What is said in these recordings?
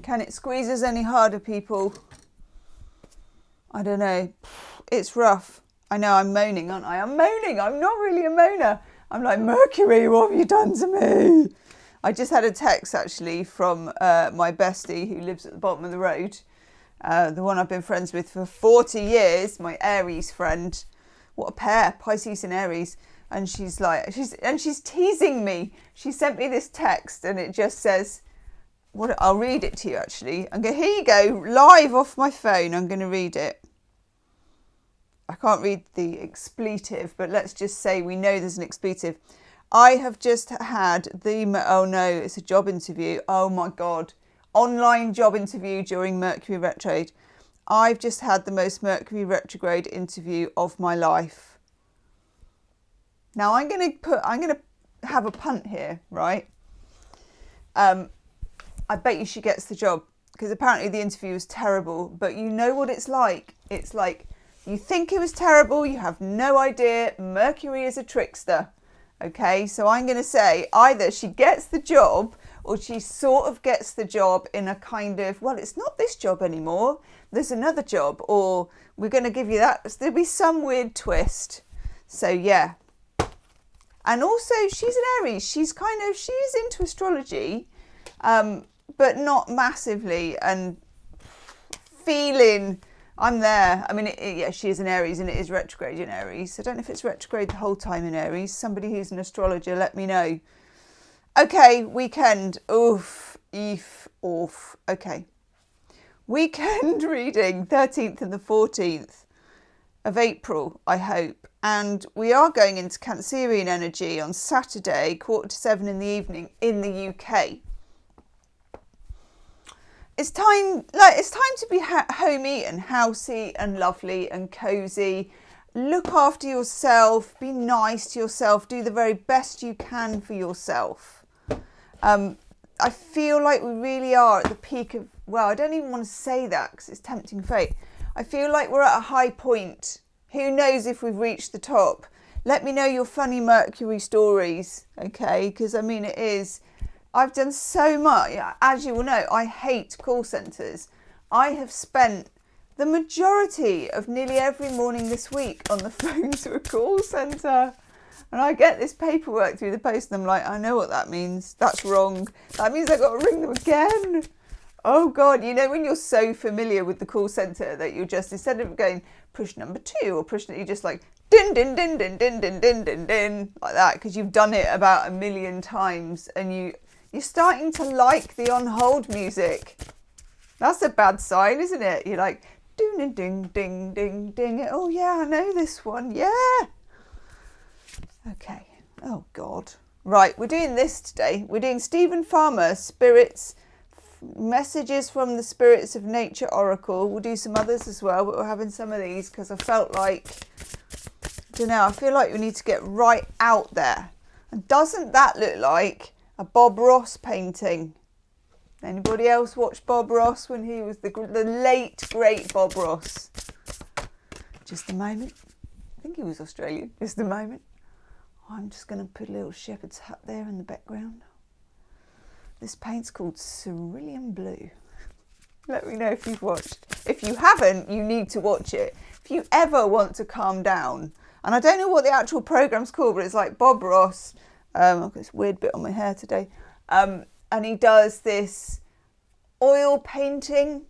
Can it squeeze us any harder, people? I don't know. It's rough. I know I'm moaning, aren't I? I'm moaning. I'm not really a moaner. I'm like, Mercury, what have you done to me? I just had a text actually from my bestie who lives at the bottom of the road. The one I've been friends with for 40 years, my Aries friend. What a pair, Pisces and Aries. And she's like, she's teasing me. She sent me this text and it just says, I'll read it to you actually. Here you go, live off my phone. I'm going to read it. I can't read the expletive, but let's just say we know there's an expletive. I have just had oh no, it's a job interview. Oh my God. Online job interview during Mercury retrograde. I've just had the most Mercury retrograde interview of my life. Now I'm going to have a punt here, right? I bet you she gets the job because apparently the interview was terrible, but you know what it's like. It's like you think it was terrible. You have no idea. Mercury is a trickster. Okay, so I'm going to say either she gets the job or she sort of gets the job in a kind of, well, it's not this job anymore. There's another job, or we're going to give you that. There'll be some weird twist. So yeah. And also she's an Aries. She's into astrology, but not massively, and feeling I'm there. I mean, yeah, she is an Aries and it is retrograde in Aries. I don't know if it's retrograde the whole time in Aries. Somebody who's an astrologer, let me know. Okay, weekend. Oof, oof. Okay. Weekend reading, 13th and the 14th of April, I hope. And we are going into Cancerian energy on Saturday, 6:45 in the evening in the UK. It's time to be homey and housey and lovely and cozy. Look after yourself, be nice to yourself, do the very best you can for yourself. I feel like we really are at the peak of, well, I don't even want to say that because it's tempting fate. I feel like we're at a high point. Who knows if we've reached the top? Let me know your funny Mercury stories, okay? Because I mean, I've done so much. As you will know, I hate call centres. I have spent the majority of nearly every morning this week on the phone to a call centre. And I get this paperwork through the post and I'm like, I know what that means. That's wrong. That means I've got to ring them again. Oh God, you know when you're so familiar with the call centre that you just, instead of going push number 2 or push, you just like din din din din din din din din din like that because you've done it about 1,000,000 times and you're starting to like the on hold music. That's a bad sign, isn't it? You're like ding ding ding ding ding ding. Oh yeah, I know this one. Yeah. Okay. Oh God. Right, we're doing this today. We're doing Stephen Farmer, Spirits, Messages from the Spirits of Nature Oracle. We'll do some others as well, but we're having some of these because I felt like, I don't know, I feel like we need to get right out there. And doesn't that look like a Bob Ross painting? Anybody else watch Bob Ross when he was the late, great Bob Ross? Just a moment. I think he was Australian. Just a moment. I'm just going to put a little shepherd's hut there in the background. This paint's called Cerulean Blue. Let me know if you've watched. If you haven't, you need to watch it. If you ever want to calm down, and I don't know what the actual programme's called, but it's like Bob Ross. I've got this weird bit on my hair today. And he does this oil painting.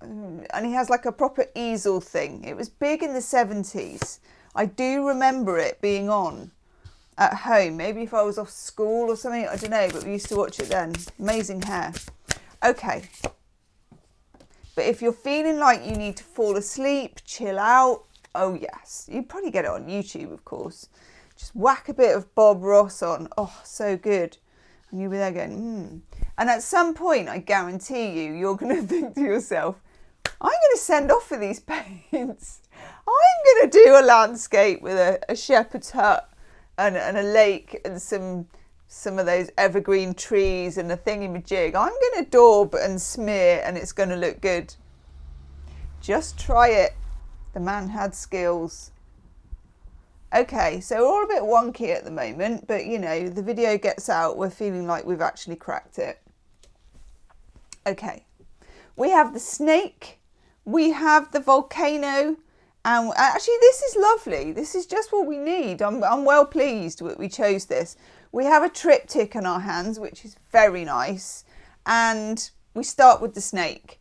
And he has like a proper easel thing. It was big in the 70s. I do remember it being on at home. Maybe if I was off school or something, I don't know, but we used to watch it then. Amazing hair. Okay. But if you're feeling like you need to fall asleep, chill out, oh yes. You'd probably get it on YouTube, of course. Just whack a bit of Bob Ross on. Oh, so good. And you'll be there going, And at some point, I guarantee you're going to think to yourself, I'm going to send off for these paints. I'm going to do a landscape with a shepherd's hut and a lake and some of those evergreen trees and a thingy-majig. I'm going to daub and smear and it's going to look good. Just try it. The man had skills. Okay, so we're all a bit wonky at the moment, but you know, the video gets out, we're feeling like we've actually cracked it. Okay, we have the snake, we have the volcano, and actually this is lovely. This is just what we need. I'm well pleased that we chose this. We have a triptych in our hands, which is very nice. And we start with the snake.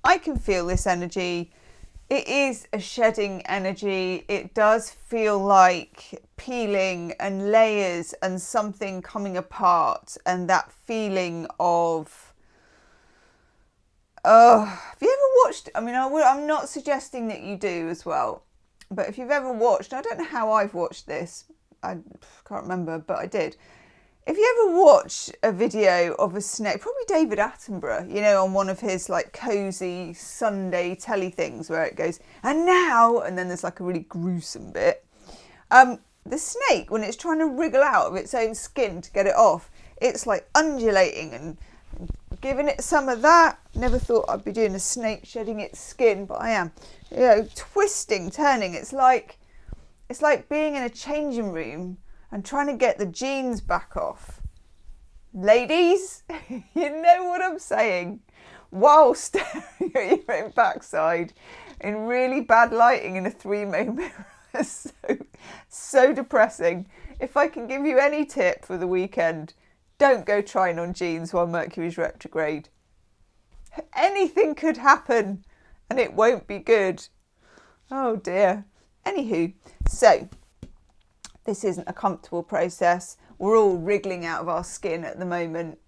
I can feel this energy. It is a shedding energy. It does feel like peeling and layers and something coming apart, and that feeling of, have you ever watched, I mean, I'm not suggesting that you do as well, but if you've ever watched, I don't know how I've watched this, I can't remember, but I did. If you ever watch a video of a snake, probably David Attenborough, you know, on one of his like cozy Sunday telly things where it goes, and now, and then there's like a really gruesome bit. The snake, when it's trying to wriggle out of its own skin to get it off, it's like undulating and giving it some of that. Never thought I'd be doing a snake shedding its skin, but I am. You know, twisting, turning. It's like being in a changing room and trying to get the jeans back off. Ladies, you know what I'm saying. While staring at your own backside in really bad lighting in a 3-way mirror. So depressing. If I can give you any tip for the weekend, don't go trying on jeans while Mercury's retrograde. Anything could happen and it won't be good. Oh dear. Anywho, so this isn't a comfortable process. We're all wriggling out of our skin at the moment.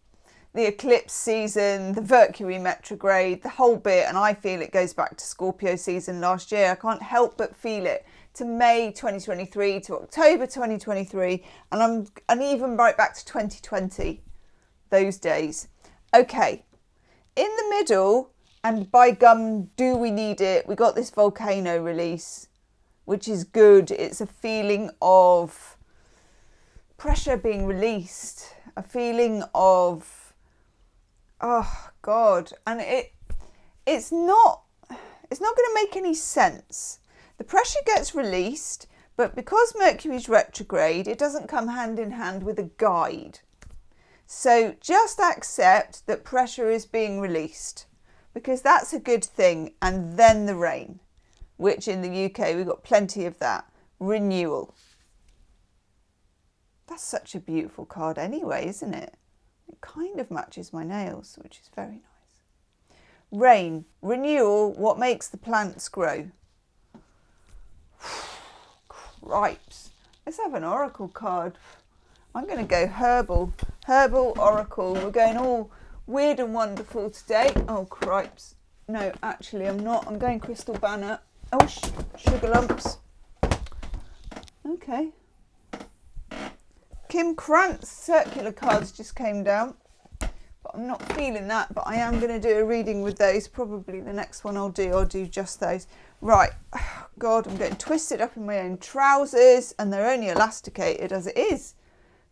The eclipse season, the Mercury retrograde, the whole bit, and I feel it goes back to Scorpio season last year. I can't help but feel it. To May 2023, to October 2023, and even right back to 2020, those days. Okay, in the middle, and by gum, do we need it? We got this volcano release, which is good. It's a feeling of pressure being released, a feeling of, oh God, and it's not going to make any sense. The pressure gets released, but because Mercury's retrograde, it doesn't come hand in hand with a guide. So just accept that pressure is being released, because that's a good thing. And then the rain, which in the UK, we've got plenty of that. Renewal. That's such a beautiful card anyway, isn't it? It kind of matches my nails, which is very nice. Rain, renewal, what makes the plants grow? Cripes. Let's have an oracle card. I'm going to go herbal. Herbal oracle. We're going all weird and wonderful today. Oh, cripes. No, actually, I'm not. I'm going crystal banner. Oh, sugar lumps. Okay. Kim Krantz circular cards just came down. But I'm not feeling that. But I am going to do a reading with those. Probably the next one I'll do just those. Right. Oh, God, I'm getting twisted up in my own trousers. And they're only elasticated as it is.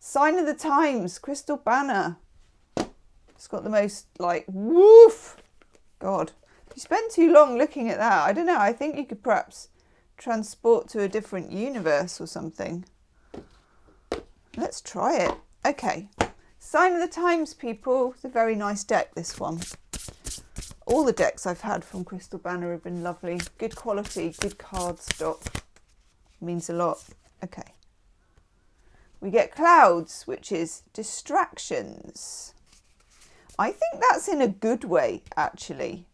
Sign of the Times, crystal banner. It's got the most like woof. God, if you spend too long looking at that, I don't know. I think you could perhaps transport to a different universe or something. Let's try it. Okay, Sign of the Times, people. It's a very nice deck, this one. All the decks I've had from Crystal Banner have been lovely. Good quality, good card stock. Means a lot. Okay. We get Clouds, which is distractions. I think that's in a good way, actually.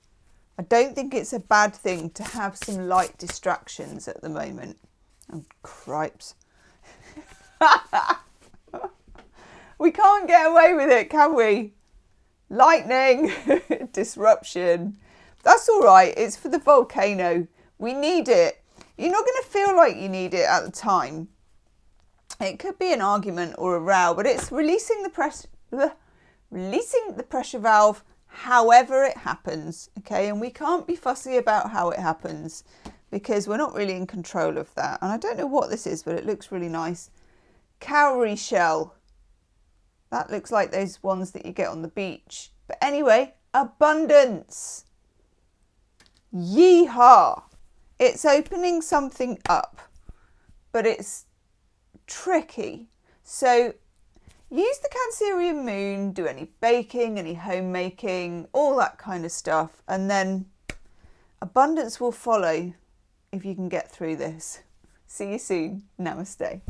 I don't think it's a bad thing to have some light distractions at the moment. Oh, cripes. We can't get away with it, can we? Lightning, disruption. That's all right. It's for the volcano. We need it. You're not going to feel like you need it at the time. It could be an argument or a row, but it's releasing the pressure valve however it happens, okay? And we can't be fussy about how it happens because we're not really in control of that. And I don't know what this is, but it looks really nice. Cowrie shell. That looks like those ones that you get on the beach. But anyway, abundance. Yeehaw. It's opening something up, but it's tricky. So use the Cancerian moon, do any baking, any homemaking, all that kind of stuff. And then abundance will follow if you can get through this. See you soon. Namaste.